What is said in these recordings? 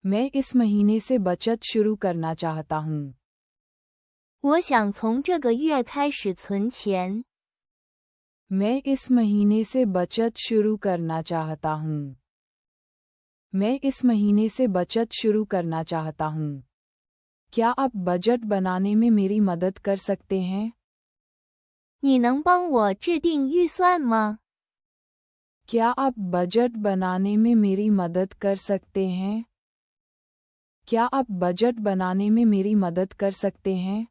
मैं इस महीने से बचत शुरू करना चाहता हूँ। 我想从这个月开始存钱。 मैं इस महीने से बचत शुरू करना चाहता हूँ। मैं इस महीने से बचत शुरू करना चाहता हूँ। क्या आप बजट बनाने में मेरी मदद कर सकते हैं? 你能帮我制定预算吗？ क्या आप बजट बनाने में मेरी मदद कर सकते हैं? क्या आप बजट बनाने में मेरी मदद कर सकते हैं?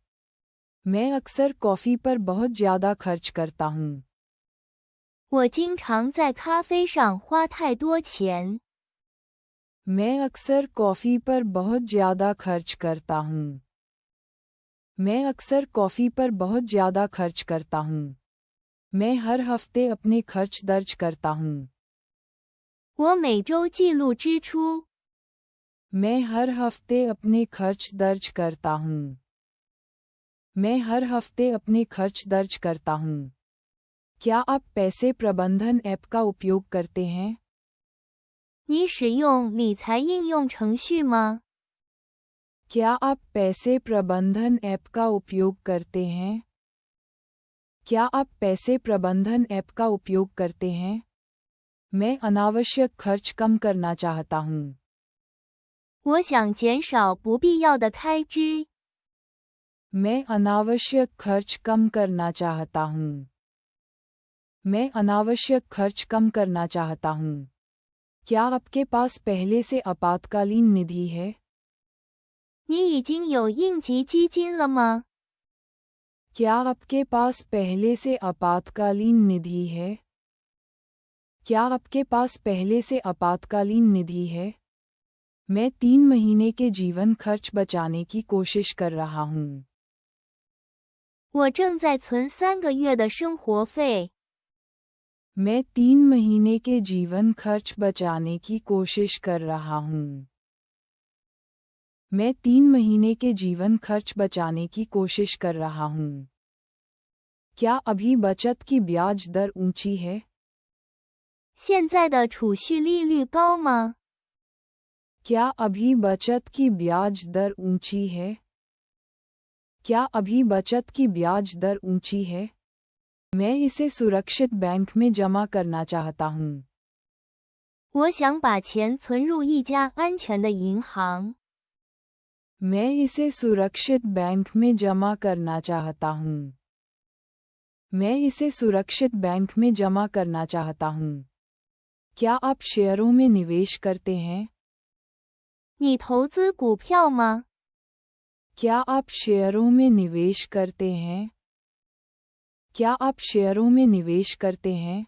मैं अक्सर कॉफ़ी पर बहुत ज़्यादा खर्च करता हूँ। 我经常在咖啡上花太多钱。 मैं अक्सर कॉफ़ी पर बहुत ज़्यादा खर्च करता हूँ। मैं अक्सर कॉफ़ी पर बहुत ज़्यादा खर्च करता हूँ। मैं हर हफ्ते अपने खर्च दर्ज करता हूँ। 我每周记录支出。 मैं हर हफ्ते अपने खर्च दर्ज करता हूँ। मैं हर हफ्ते अपने खर्च दर्ज करता हूँ। क्या आप पैसे प्रबंधन ऐप का उपयोग करते हैं? 你使用理财应用程序吗？ क्या आप पैसे प्रबंधन ऐप का उपयोग करते हैं? क्या आप पैसे प्रबंधन ऐप का उपयोग करते हैं? मैं अनावश्यक खर्च कम करना चाहता हूँ। 我想减少不必要的开支。 मैं अनावश्यक खर्च कम करना चाहता हूँ। मैं अनावश्यक खर्च कम करना चाहता हूँ। क्या आपके पास पहले से आपातकालीन निधि है? 你已经有应急基金了吗？ क्या आपके पास पहले से आपातकालीन निधि है? क्या आपके पास पहले से आपातकालीन निधि है? मैं 3 महीने के जीवन खर्च बचाने की कोशिश कर रहा हूँ। 我正在存3个月的生活费。 मैं 3 महीने के जीवन खर्च बचाने की कोशिश कर रहा हूँ। मैं 3 महीने के जीवन खर्च बचाने की कोशिश कर रहा हूँ। क्या अभी बचत की ब्याज दर ऊंची है? 现在的储蓄利率高吗？ क्या अभी बचत की ब्याज दर ऊंची है? क्या अभी बचत की ब्याज दर ऊंची है? मैं इसे सुरक्षित बैंक में जमा करना चाहता हूँ। 我想把钱存入一家安全的银行。 मैं इसे सुरक्षित बैंक में जमा करना चाहता हूँ। मैं इसे सुरक्षित बैंक में जमा करना चाहता हूँ। क्या आप शेयरों में निवेश करते हैं? 你投资股票吗？ क्या आप शेयरों में निवेश करते हैं? क्या आप शेयरों में निवेश करते हैं?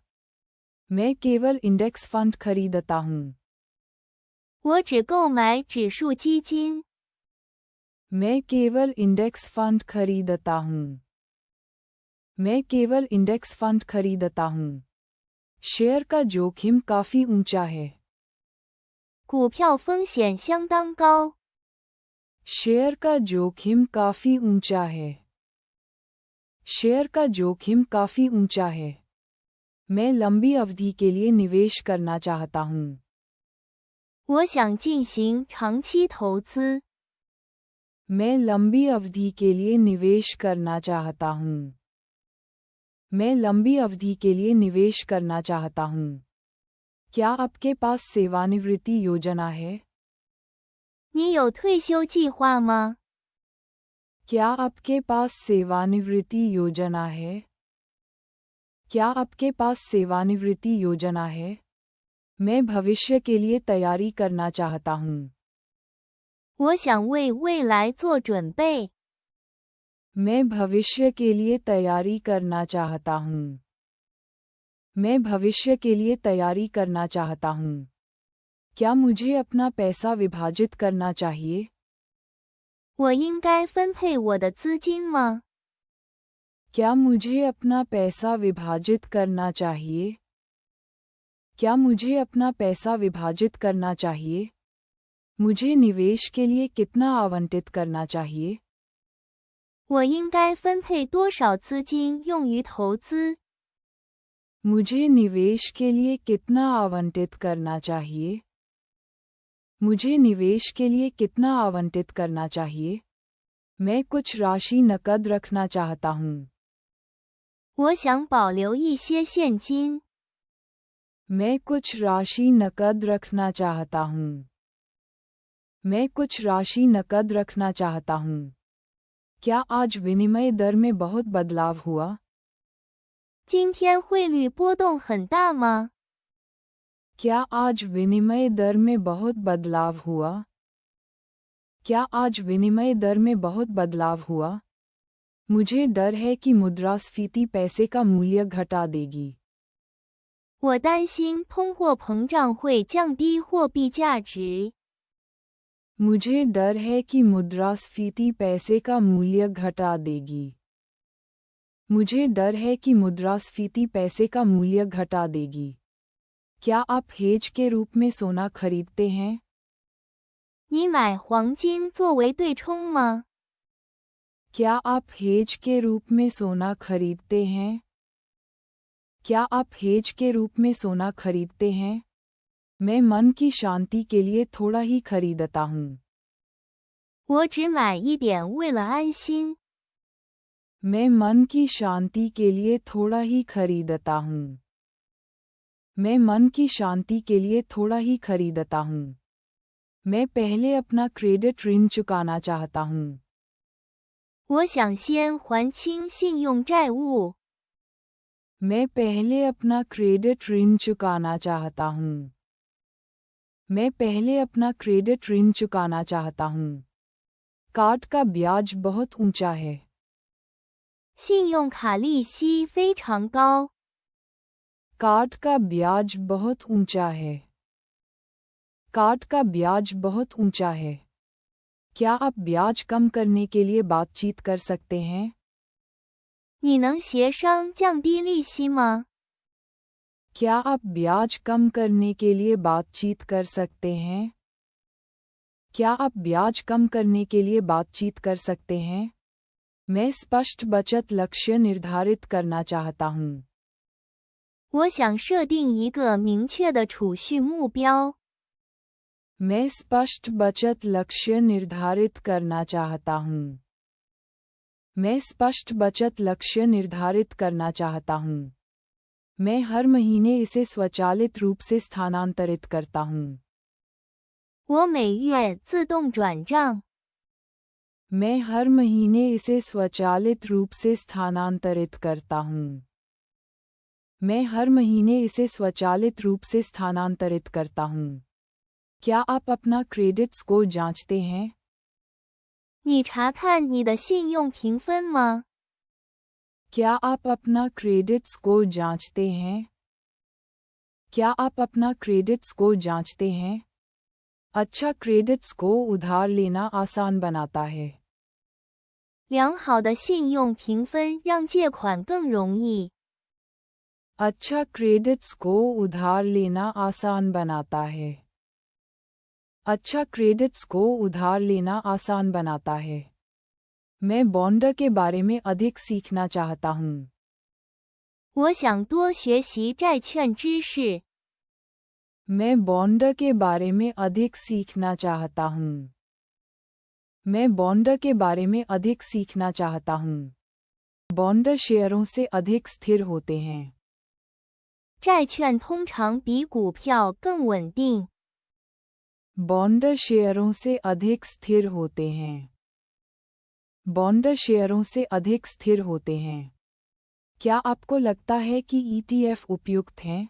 मैं केवल इंडेक्स फंड खरीदता हूँ। 我只购买指数基金。 मैं केवल इंडेक्स फंड खरीदता हूँ। मैं केवल इंडेक्स फंड खरीदता हूँ। शेयर का जोखिम काफी ऊंचा है। 股票风险相当高。 शेयर का जोखिम काफी ऊंचा है। शेयर का जोखिम काफी ऊंचा है। मैं लंबी अवधि के लिए निवेश करना चाहता हूँ। 我想进行长期投资。 मैं लंबी अवधि के लिए निवेश करना चाहता हूँ। मैं लंबी अवधि के लिए निवेश करना चाहता हूँ। क्या आपके पास सेवानिवृत्ति योजना है? 你有退休计划吗？ क्या आपके पास सेवानिवृत्ति योजना है? क्या आपके पास सेवानिवृत्ति योजना है? मैं भविष्य के लिए तैयारी करना चाहता हूँ। 我想为未来做准备。 मैं भविष्य के लिए तैयारी करना चाहता हूँ। मैं भविष्य के लिए तैयारी करना चाहता हूँ। क्या मुझे अपना पैसा विभाजित करना चाहिए? 我应该分配我的资金吗？ क्या मुझे अपना पैसा विभाजित करना चाहिए? क्या मुझे अपना पैसा विभाजित करना चाहिए? मुझे निवेश के लिए कितना आवंटित करना चाहिए? 我应该分配多少资金用于投资？ मुझे निवेश के लिए कितना आवंटित करना चाहिए? मुझे निवेश के लिए कितना आवंटित करना चाहिए? मैं कुछ राशि नकद रखना चाहता हूँ। 我想保留一些现金。 मैं कुछ राशि नकद रखना चाहता हूँ। मैं कुछ राशि नकद रखना चाहता हूँ। क्या आज विनिमय दर में बहुत बदलाव हुआ? 今天汇率波动很大吗？ क्या आज विनिमय दर में बहुत बदलाव हुआ? क्या आज विनिमय दर में बहुत बदलाव हुआ? मुझे डर है कि मुद्रास्फीति पैसे का मूल्य घटा देगी। 我担心通货膨胀会降低货币价值。 मुझे डर है कि मुद्रास्फीति पैसे का मूल्य घटा देगी। मुझे डर है कि मुद्रास्फीति पैसे का मूल्य घटा देगी। क्या आप हेज के रूप में सोना खरीदते हैं? 你买黄金作为对冲吗？ क्या आप हेज के रूप में सोना खरीदते हैं? क्या आप हेज के रूप में सोना खरीदते हैं? मैं मन की शांति के लिए थोड़ा ही खरीदता हूँ। 我只买一点为了安心。 मैं मन की शांति के लिए थोड़ा ही खरीदता हूँ। मैं मन की शांति के लिए थोड़ा ही खरीदता हूँ। मैं पहले अपना क्रेडिट ऋण चुकाना चाहता हूँ। 我想先还清信用债务。 मैं पहले अपना क्रेडिट ऋण चुकाना चाहता हूँ। मैं पहले अपना क्रेडिट ऋण चुकाना चाहता हूँ। कार्ड का ब्याज बहुत ऊंचा है। 信用卡利息非常高。 कार्ड का ब्याज बहुत ऊंचा है। कार्ड का ब्याज बहुत ऊंचा है। क्या आप ब्याज कम करने के लिए बातचीत कर सकते हैं? 你能协商降低利息吗？ क्या आप ब्याज कम करने के लिए बातचीत कर सकते हैं? क्या आप ब्याज कम करने के लिए बातचीत कर सकते हैं? मैं स्पष्ट बचत लक्ष्य निर्धारित करना चाहता हूँ। 我想设定一个明确的储蓄目标。 मैं स्पष्ट बचत लक्ष्य निर्धारित करना चाहता हूँ। मैं स्पष्ट बचत लक्ष्य निर्धारित करना चाहता हूँ। मैं हर महीने इसे स्वचालित रूप से स्थानांतरित करता हूँ। 我每月自动转账。 मैं हर महीने इसे स्वचालित रूप से स्थानांतरित करता हूँ। मैं हर महीने इसे स्वचालित रूप से स्थानांतरित करता हूँ। क्या आप अपना क्रेडिट स्कोर जांचते हैं? 你查看你的信用评分吗？ क्या आप अपना क्रेडिट स्कोर जांचते हैं? क्या आप अपना क्रेडिट स्कोर जांचते हैं? अच्छा क्रेडिट स्कोर उधार लेना आसान बनाता है। 良好的信用评分让借款更容易。 अच्छा क्रेडिट स्कोर उधार लेना आसान बनाता है। अच्छा क्रेडिट स्कोर उधार लेना आसान बनाता है। मैं बॉन्ड के बारे में अधिक सीखना चाहता हूँ। 我想多学习债券知识。 मैं बॉन्ड के बारे में अधिक सीखना चाहता हूँ। मैं बॉन्ड के बारे में अधिक सीखना चाहता हूँ। बॉन्ड शेयरों से अधिक स्थिर होते हैं। 债券通常比股票更稳定。 बॉन्ड शेयरों से अधिक स्थिर होते हैं। बॉन्ड शेयरों से अधिक स्थिर होते हैं। क्या आपको लगता है कि ETF उपयुक्त हैं?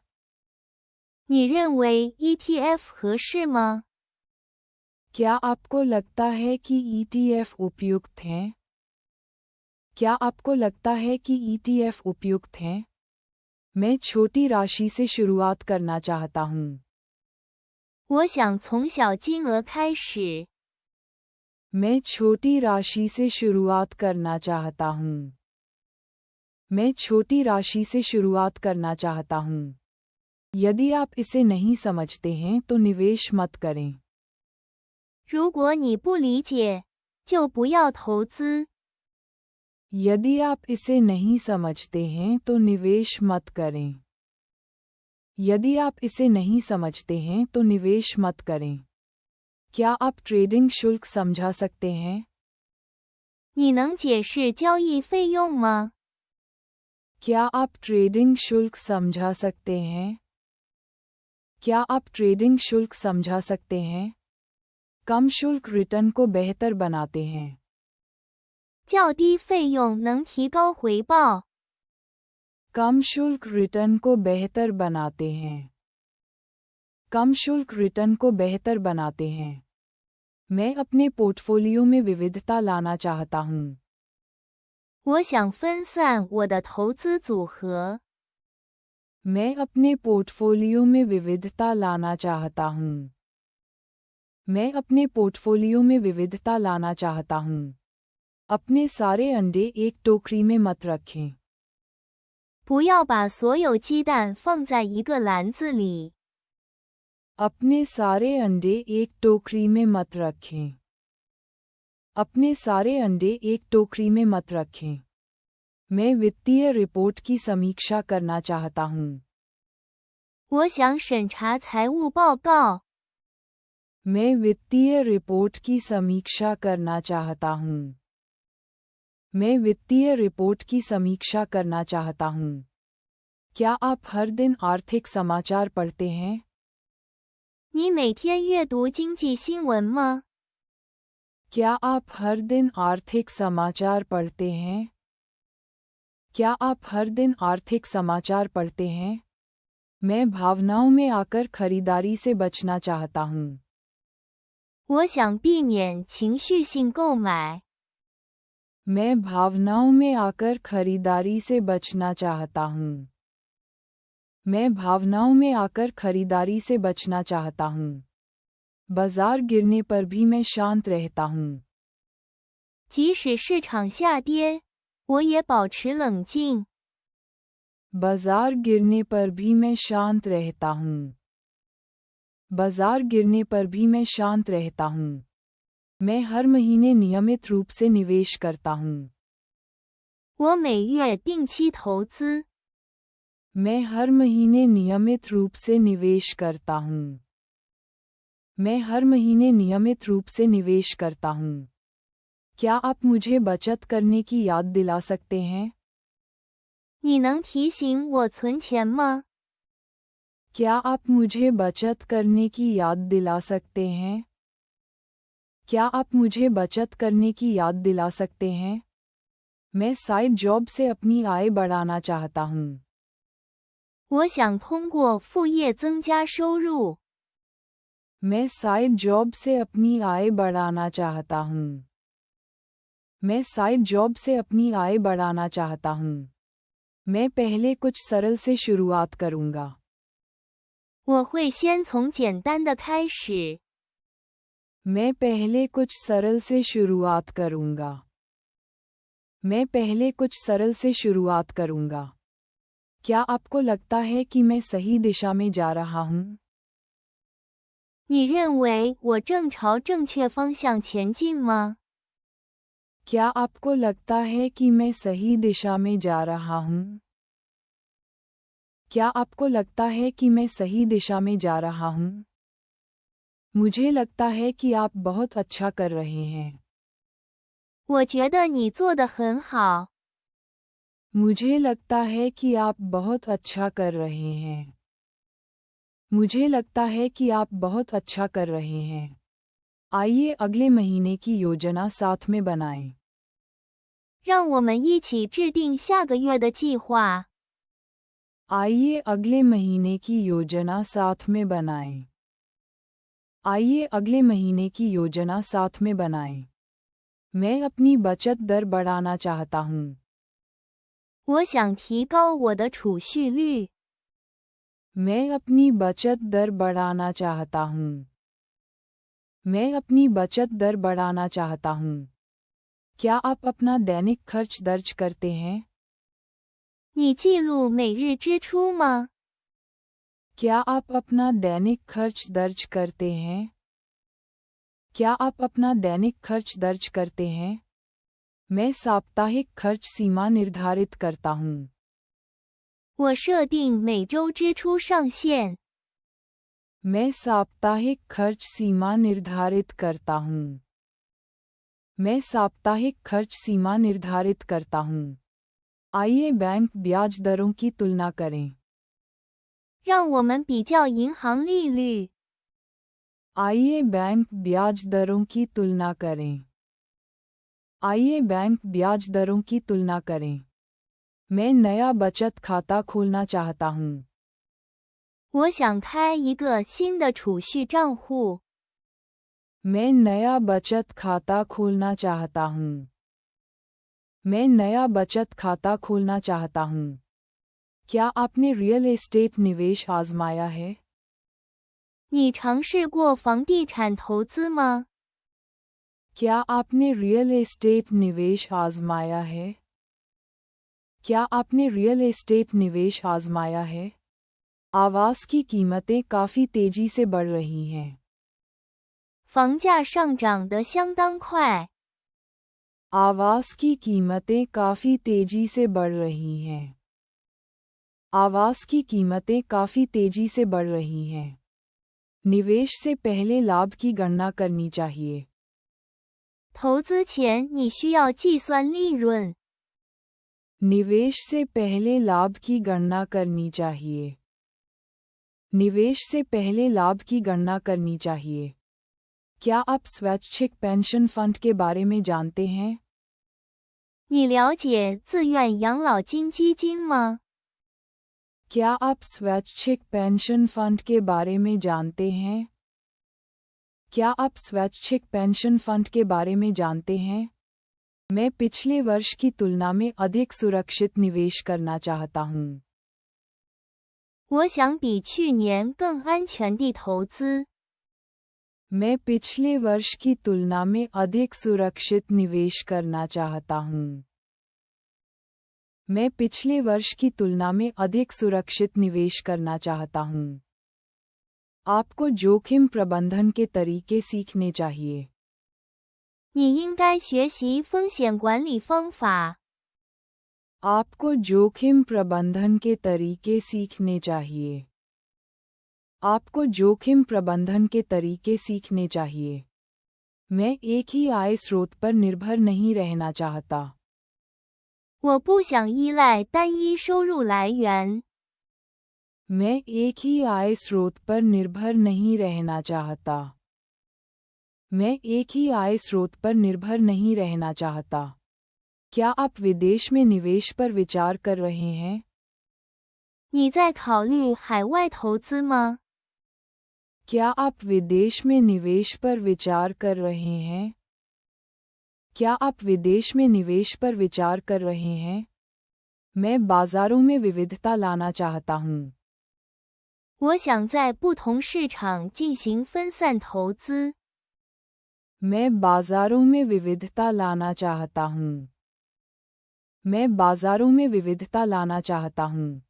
你认为 ETF 合适吗？ क्या आपको लगता है कि ETF उपयुक्त हैं? क्या आपको लगता है कि ETF उपयुक्त हैं? मैं छोटी राशि से शुरुआत करना चाहता हूँ। 我想从小金额开始。 मैं छोटी राशि से शुरुआत करना चाहता हूँ। मैं छोटी राशि से शुरुआत करना चाहता हूँ। यदि आप इसे नहीं समझते हैं तो निवेश मत करें। 如果你不理解，就不要投资。 यदि आप इसे नहीं समझते हैं तो निवेश मत करें। यदि आप इसे नहीं समझते हैं तो निवेश मत करें। क्या आप ट्रेडिंग शुल्क समझा सकते हैं? 你能解释交易费用吗？ क्या आप ट्रेडिंग शुल्क समझा सकते हैं? क्या आप ट्रेडिंग शुल्क समझा सकते हैं? कम शुल्क रिटर्न को बेहतर बनाते हैं। 较低费用能提高回报。 कम शुल्क रिटर्न को बेहतर बनाते हैं। कम शुल्क रिटर्न को बेहतर बनाते हैं। मैं अपने पोर्टफोलियो में विविधता लाना चाहता हूँ। 我想分散我的投资组合。 मैं अपने पोर्टफोलियो में विविधता लाना चाहता हूँ। मैं अपने पोर्टफोलियो में विविधता लाना चाहता हूँ। अपने सारे अंडे एक टोकरी में मत रखें। 不要把所有鸡蛋放在一个篮子里。 अपने सारे अंडे एक टोकरी में मत रखें। अपने सारे अंडे एक टोकरी में मत रखें। मैं वित्तीय रिपोर्ट की समीक्षा करना चाहता हूँ। 我想审查财务报告。 मैं वित्तीय रिपोर्ट की समीक्षा करना चाहता हूँ। मैं वित्तीय रिपोर्ट की समीक्षा करना चाहता हूँ। क्या आप हर दिन आर्थिक समाचार पढ़ते हैं? 你每天阅读经济新闻吗？ क्या आप हर दिन आर्थिक समाचार पढ़ते हैं? क्या आप हर दिन आर्थिक समाचार पढ़ते हैं? मैं भावनाओं में आकर खरीदारी से बचना चाहता हूँ। 我想避免情绪性购买。 मैं भावनाओं में आकर खरीदारी से बचना चाहता हूँ। मैं भावनाओं में आकर खरीदारी से बचना चाहता हूँ। बाजार गिरने पर भी मैं शांत रहता हूँ। 即使市场下跌，我也保持冷静。 बाजार गिरने पर भी मैं शांत रहता हूँ। बाजार गिरने पर भी मैं शांत रहता हूँ। मैं हर महीने नियमित रूप से निवेश करता हूँ। 我每月定期投资。 मैं हर महीने नियमित रूप से निवेश करता हूँ। मैं हर महीने नियमित रूप से निवेश करता हूँ। क्या आप मुझे बचत करने की याद दिला सकते हैं? 你能提醒我存钱吗？ क्या आप मुझे बचत करने की याद दिला सकते हैं? क्या आप मुझे बचत करने की याद दिला सकते हैं? मैं साइड जॉब से अपनी आय बढ़ाना चाहता हूँ। 我想通过副业增加收入。 मैं साइड जॉब से अपनी आय बढ़ाना चाहता हूँ। मैं साइड जॉब से अपनी आय बढ़ाना चाहता हूँ। मैं पहले कुछ सरल से शुरुआत करूँगा। 我会先从简单的开始。 मैं पहले कुछ सरल से शुरुआत करूँगा। मैं पहले कुछ सरल से शुरुआत करूँगा। क्या आपको लगता है कि मैं सही दिशा में जा रहा हूँ? 你认为我正朝正确方向前进吗？ क्या आपको लगता है कि मैं सही दिशा में जा रहा हूँ? क्या आपको लगता है कि मैं सही दिशा में जा रहा हूँ? मुझे लगता है कि आप बहुत अच्छा कर रहे हैं। 我觉得你做得很好。 मुझे लगता है कि आप बहुत अच्छा कर रहे हैं। मुझे लगता है कि आप बहुत अच्छा कर रहे हैं। आइए अगले महीने की योजना साथ में बनाएं। 让我们一起制定下个月的计划。 आइए अगले महीने की योजना साथ में बनाएं। आइए अगले महीने की योजना साथ में बनाएं। मैं अपनी बचत दर बढ़ाना चाहता हूँ। 我想提高我的储蓄率。 मैं अपनी बचत दर बढ़ाना चाहता हूँ। मैं अपनी बचत दर बढ़ाना चाहता हूँ। क्या आप अपना दैनिक खर्च दर्ज करते हैं? 你记录每日支出吗？ क्या आप अपना दैनिक खर्च दर्ज करते हैं? क्या आप अपना दैनिक खर्च दर्ज करते हैं? मैं साप्ताहिक खर्च सीमा निर्धारित करता हूँ। 我设定每周支出上限。मैं साप्ताहिक खर्च सीमा निर्धारित करता हूँ। मैं साप्ताहिक खर्च सीमा निर्धारित करता हूँ। आइए बैंक ब्याज दरों की तुलना करें। 让我们比较银行利率。 आइए बैंक ब्याज दरों की तुलना करें। आइए बैंक ब्याज दरों की तुलना करें। मैं नया बचत खाता खोलना चाहता हूँ। 我想开一个新的储蓄账户。 मैं नया बचत खाता खोलना चाहता हूँ। मैं नया बचत खाता खोलना चाहता हूँ। क्या आपने रियल एस्टेट निवेश आजमाया है? 你尝试过房地产投资吗？ क्या आपने रियल एस्टेट निवेश आजमाया है? क्या आपने रियल एस्टेट निवेश आजमाया है? आवास की कीमतें काफ़ी तेजी से बढ़ रही हैं। 房价上涨得相当快。 आवास की कीमतें काफ़ी तेजी से बढ़ रही हैं। आवास की कीमतें काफ़ी तेजी से बढ़ रही हैं। निवेश से पहले लाभ की गणना करनी चाहिए। 投资前你需要计算利润。 निवेश से पहले लाभ की गणना करनी चाहिए। निवेश से पहले लाभ की गणना करनी चाहिए। क्या आप स्वैच्छिक पेंशन फंड के बारे में जानते हैं? 你了解自愿养老金基金吗？ क्या आप स्वैच्छिक पेंशन फंड के बारे में जानते हैं? क्या आप स्वैच्छिक पेंशन फंड के बारे में जानते हैं? मैं पिछले वर्ष की तुलना में अधिक सुरक्षित निवेश करना चाहता हूँ। 我想比去年更安全地投资。 मैं पिछले वर्ष की तुलना में अधिक सुरक्षित निवेश करना चाहता हूँ। मैं पिछले वर्ष की तुलना में अधिक सुरक्षित निवेश करना चाहता हूँ। आपको जोखिम प्रबंधन के तरीके सीखने चाहिए। 你应该学习风险管理方法。 आपको जोखिम प्रबंधन के तरीके सीखने चाहिए। आपको जोखिम प्रबंधन के तरीके सीखने चाहिए। मैं एक ही आय स्रोत पर निर्भर नहीं रहना चाहता। 我不想依赖单一收入来源。 मैं एक ही आय स्रोत पर निर्भर नहीं रहना चाहता। मैं एक ही आय स्रोत पर निर्भर नहीं रहना चाहता। क्या आप विदेश में निवेश पर विचार कर रहे हैं? 你在考虑海外投资吗？ क्या आप विदेश में निवेश पर विचार कर रहे हैं? क्या आप विदेश में निवेश पर विचार कर रहे हैं? मैं बाजारों में विविधता लाना चाहता हूँ। 我想在不同市场进行分散投资。 मैं बाजारों में विविधता लाना चाहता हूँ। मैं बाजारों में विविधता लाना चाहता हूँ।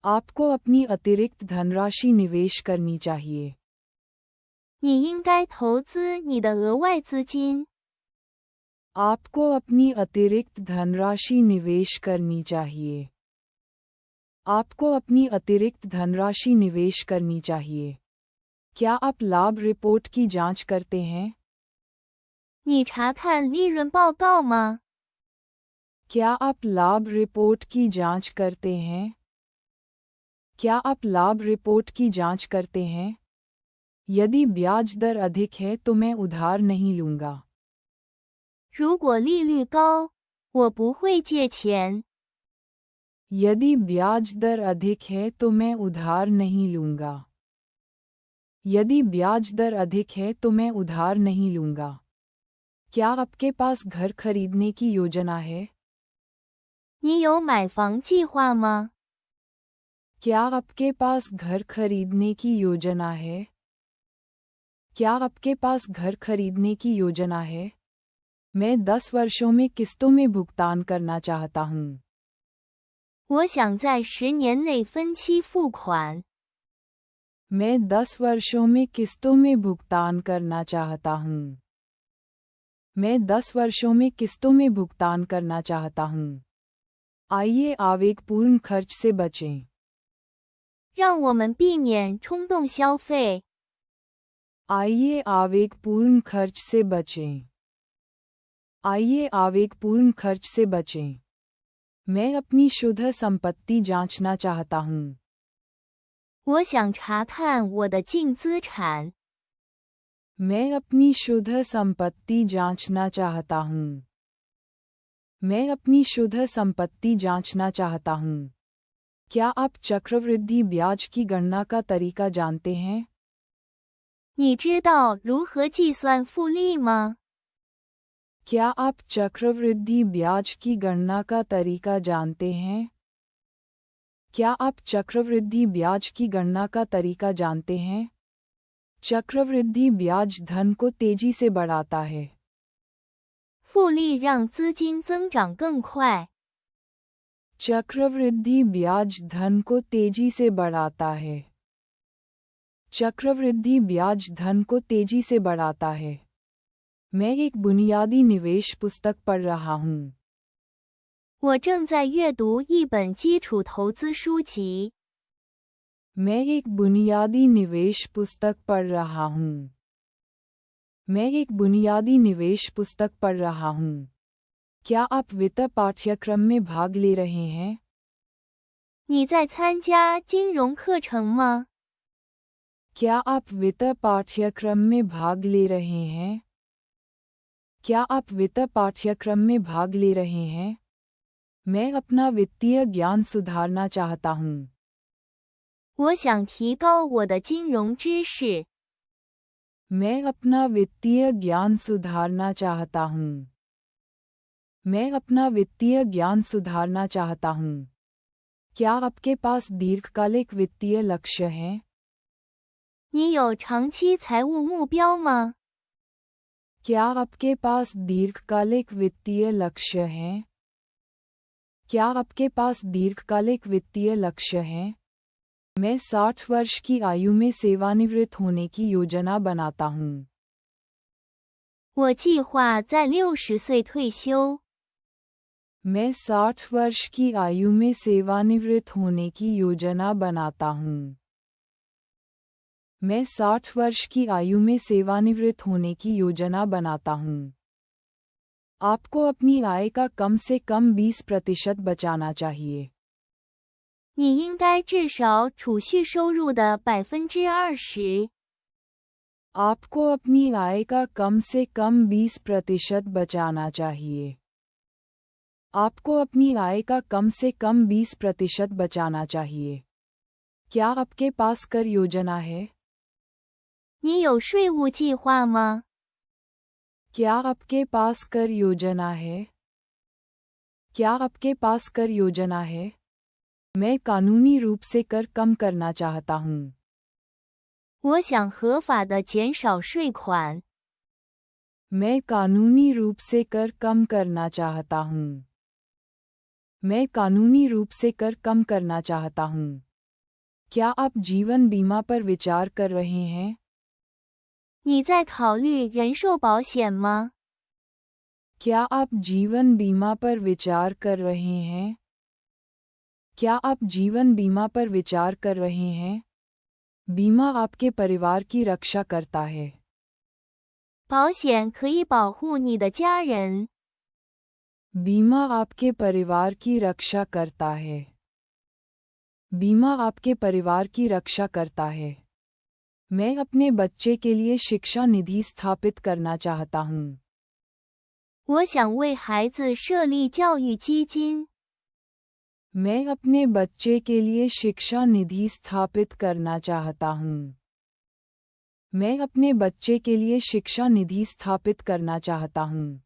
आपको अपनी अतिरिक्त धनराशि निवेश करनी चाहिए। 你应该投资你的额外资金。 आपको अपनी अतिरिक्त धनराशि निवेश करनी चाहिए। आपको अपनी अतिरिक्त धनराशि निवेश करनी चाहिए। क्या आप लाभ रिपोर्ट की जांच करते हैं? 你查看利润报告吗？ क्या आप लाभ रिपोर्ट की जांच करते हैं? क्या आप लाभ रिपोर्ट की जांच करते हैं? यदि ब्याज दर अधिक है तो मैं उधार नहीं लूंगा। 如果利率高，我不会借钱。 यदि ब्याज दर अधिक है तो मैं उधार नहीं लूंगा। यदि ब्याज दर अधिक है तो मैं उधार नहीं लूंगा। क्या आपके पास घर खरीदने की योजना है? 你有买房计划吗？ क्या आपके पास घर खरीदने की योजना है? क्या आपके पास घर खरीदने की योजना है? मैं 10 वर्षों में किस्तों में भुगतान करना चाहता हूँ। 我想在10年内分期付款。 मैं 10 वर्षों में किस्तों में भुगतान करना चाहता हूँ। मैं 10 वर्षों में किस्तों में भुगतान करना चाहता हूँ। आइए आवेगपूर्ण खर्च से बचें। 让我们避免冲动消费。 आइए आवेगपूर्ण खर्च से बचें। आइए आवेगपूर्ण खर्च से बचें। मैं अपनी शुद्ध संपत्ति जांचना चाहता हूँ। 我想查看我的净资产。 मैं अपनी शुद्ध संपत्ति जांचना चाहता हूँ। मैं अपनी शुद्ध संपत्ति जांचना चाहता हूँ। क्या आप चक्रवृद्धि ब्याज की गणना का तरीका जानते हैं? 你知道如何计算复利吗？ क्या आप चक्रवृद्धि ब्याज की गणना का तरीका जानते हैं? क्या आप चक्रवृद्धि ब्याज की गणना का तरीका जानते हैं? चक्रवृद्धि ब्याज धन को तेजी से बढ़ाता है। 复利让资金增长更快。 चक्रवृद्धि ब्याज धन को तेजी से बढ़ाता है। चक्रवृद्धि ब्याज धन को तेजी से बढ़ाता है। मैं एक बुनियादी निवेश पुस्तक पढ़ रहा हूँ। 我正在阅读一本基础投资书籍。 मैं एक बुनियादी निवेश पुस्तक पढ़ रहा हूँ। मैं एक बुनियादी निवेश पुस्तक पढ़ रहा हूँ। क्या आप वित्त पाठ्यक्रम में भाग ले रहे हैं? 你在参加金融课程吗？ क्या आप वित्त पाठ्यक्रम में भाग ले रहे हैं? क्या आप वित्त पाठ्यक्रम में भाग ले रहे हैं? मैं अपना वित्तीय ज्ञान सुधारना चाहता हूँ। 我想提高我的金融知识。 मैं अपना वित्तीय ज्ञान सुधारना चाहता हूँ। मैं अपना वित्तीय ज्ञान सुधारना चाहता हूँ। क्या आपके पास दीर्घकालिक वित्तीय लक्ष्य हैं? 你有长期财务目标吗？ क्या आपके पास दीर्घकालिक वित्तीय लक्ष्य हैं? क्या आपके पास दीर्घकालिक वित्तीय लक्ष्य हैं? मैं 60 वर्ष की आयु में सेवानिवृत्त होने की योजना बनाता हूँ। 我计划在60岁退休。 मैं 60 वर्ष की आयु में सेवानिवृत्त होने की योजना बनाता हूँ। मैं 60 वर्ष की आयु में सेवानिवृत्त होने की योजना बनाता हूँ। आपको अपनी आय का कम से कम 20% बचाना चाहिए। 你应该至少储蓄收入的20%。 आपको अपनी आय का कम से कम 20% बचाना चाहिए। आपको अपनी आय का कम से कम 20% बचाना चाहिए। क्या आपके पास कर योजना है? 你有税务计划吗？ क्या आपके पास कर योजना है? क्या आपके पास कर योजना है? मैं कानूनी रूप से कर कम करना चाहता हूँ। 我想合法的减少税款。 मैं कानूनी रूप से कर कम करना चाहता हूँ। मैं कानूनी रूप से कर कम करना चाहता हूँ। क्या आप जीवन बीमा पर विचार कर रहे हैं? 你在考虑人寿保险吗？ क्या आप जीवन बीमा पर विचार कर रहे हैं? क्या आप जीवन बीमा पर विचार कर रहे हैं? बीमा आपके परिवार की रक्षा करता है। 保险可以保护你的家人。 बीमा आपके परिवार की रक्षा करता है। बीमा आपके परिवार की रक्षा करता है। मैं अपने बच्चे के लिए शिक्षा निधि स्थापित करना चाहता हूँ। 我想为孩子设立教育基金。 मैं अपने बच्चे के लिए शिक्षा निधि स्थापित करना चाहता हूँ। मैं अपने बच्चे के लिए शिक्षा निधि स्थापित करना चाहता हूँ।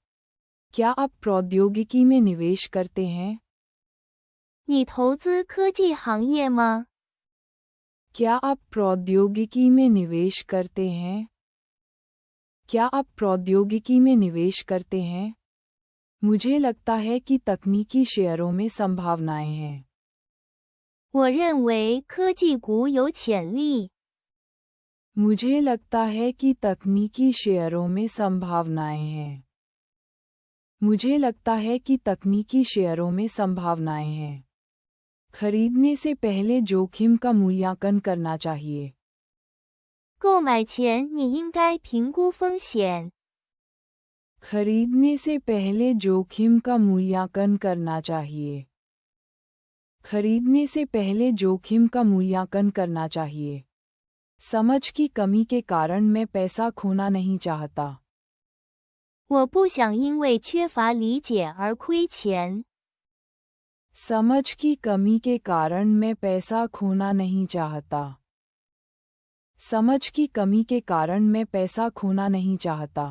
क्या आप प्रौद्योगिकी में निवेश करते हैं? 你投资科技行业吗？ क्या आप प्रौद्योगिकी में निवेश करते हैं? क्या आप प्रौद्योगिकी में निवेश करते हैं? मुझे लगता है कि तकनीकी शेयरों में संभावनाएं हैं। 我认为科技股有潜力。 मुझे लगता है कि तकनीकी शेयरों में संभावनाएं हैं। मुझे लगता है कि तकनीकी शेयरों में संभावनाएं हैं। खरीदने से पहले जोखिम का मूल्यांकन करना चाहिए। 购买前你应该评估风险。 खरीदने से पहले जोखिम का मूल्यांकन करना चाहिए। खरीदने से पहले जोखिम का मूल्यांकन करना चाहिए। समझ की कमी के कारण मैं पैसा खोना नहीं चाहता। 我不想因为缺乏理解而亏钱。 समझ की कमी के कारण मैं पैसा खोना नहीं चाहता। समझ की कमी के कारण मैं पैसा खोना नहीं चाहता।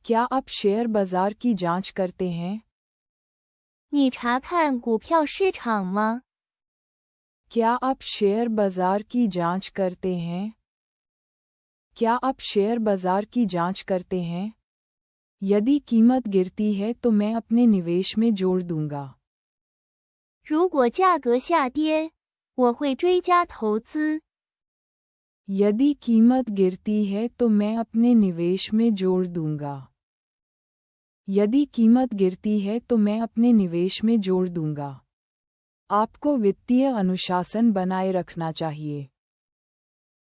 क्या आप शेयर बाजार की जांच करते हैं? 你查看股票市场吗？ क्या आप शेयर बाजार की जांच करते हैं? क्या आप शेयर बाजार की जांच करते हैं? यदि कीमत गिरती है तो मैं अपने निवेश में जोड़ दूंगा। 如果价格下跌，我会追加投资。 यदि कीमत गिरती है तो मैं अपने निवेश में जोड़ दूंगा। यदि कीमत गिरती है तो मैं अपने निवेश में जोड़ दूंगा। आपको वित्तीय अनुशासन बनाए रखना चाहिए।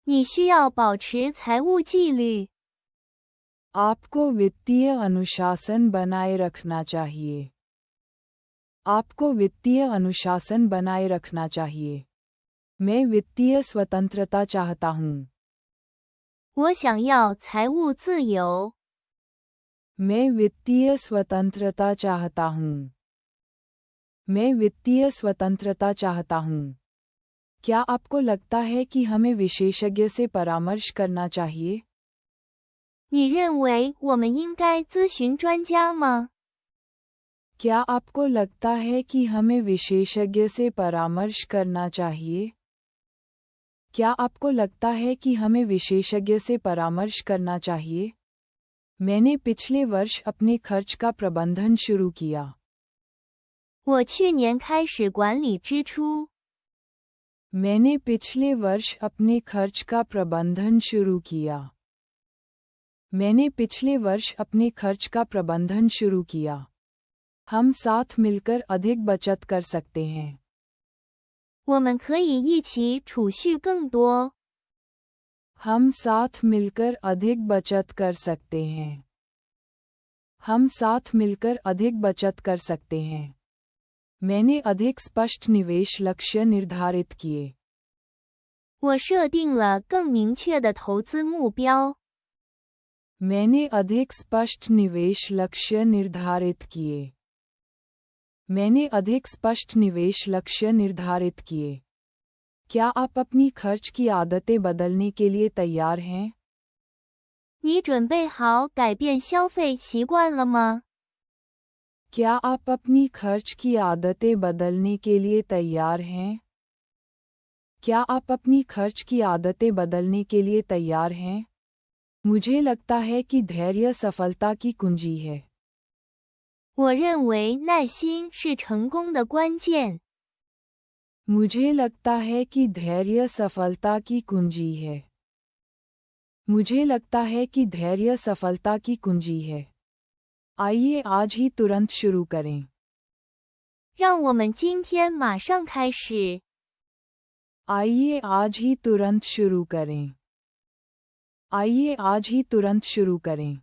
你需要保持财务纪律。 आपको वित्तीय अनुशासन बनाए रखना चाहिए। आपको वित्तीय अनुशासन बनाए रखना चाहिए। मैं वित्तीय स्वतंत्रता चाहता हूँ। 我想要财务自由。 मैं वित्तीय स्वतंत्रता चाहता हूँ। मैं वित्तीय स्वतंत्रता चाहता हूँ। क्या आपको लगता है कि हमें विशेषज्ञ से परामर्श करना चाहिए? 你认为我们应该咨询专家吗？ क्या आपको लगता है कि हमें विशेषज्ञ से परामर्श करना चाहिए? क्या आपको लगता है कि हमें विशेषज्ञ से परामर्श करना चाहिए? मैंने पिछले वर्ष अपने खर्च का प्रबंधन शुरू किया। 我去年开始管理支出。 मैंने पिछले वर्ष अपने खर्च का प्रबंधन शुरू किया। मैंने पिछले वर्ष अपने खर्च का प्रबंधन शुरू किया। हम साथ मिलकर अधिक बचत कर सकते हैं। 我们可以一起储蓄更多。 हम साथ मिलकर अधिक बचत कर सकते हैं। हम साथ मिलकर अधिक बचत कर सकते हैं। मैंने अधिक स्पष्ट निवेश लक्ष्य निर्धारित किए। 我设定了更明确的投资目标。 मैंने अधिक स्पष्ट निवेश लक्ष्य निर्धारित किए। मैंने अधिक स्पष्ट निवेश लक्ष्य निर्धारित किए। क्या आप अपनी खर्च की आदतें बदलने के लिए तैयार हैं? 你准备好改变消费习惯了吗？ क्या आप अपनी खर्च की आदतें बदलने के लिए तैयार हैं? क्या आप अपनी खर्च की आदतें बदलने के लिए तैयार हैं? मुझे लगता है कि धैर्य सफलता की कुंजी है। 我认为耐心是成功的关键。 मुझे लगता है कि धैर्य सफलता की कुंजी है। मुझे लगता है कि धैर्य सफलता की कुंजी है। आइए आज ही तुरंत शुरू करें। 让我们今天马上开始。 आइए आज ही तुरंत शुरू करें। आइए आज ही तुरंत शुरू करें।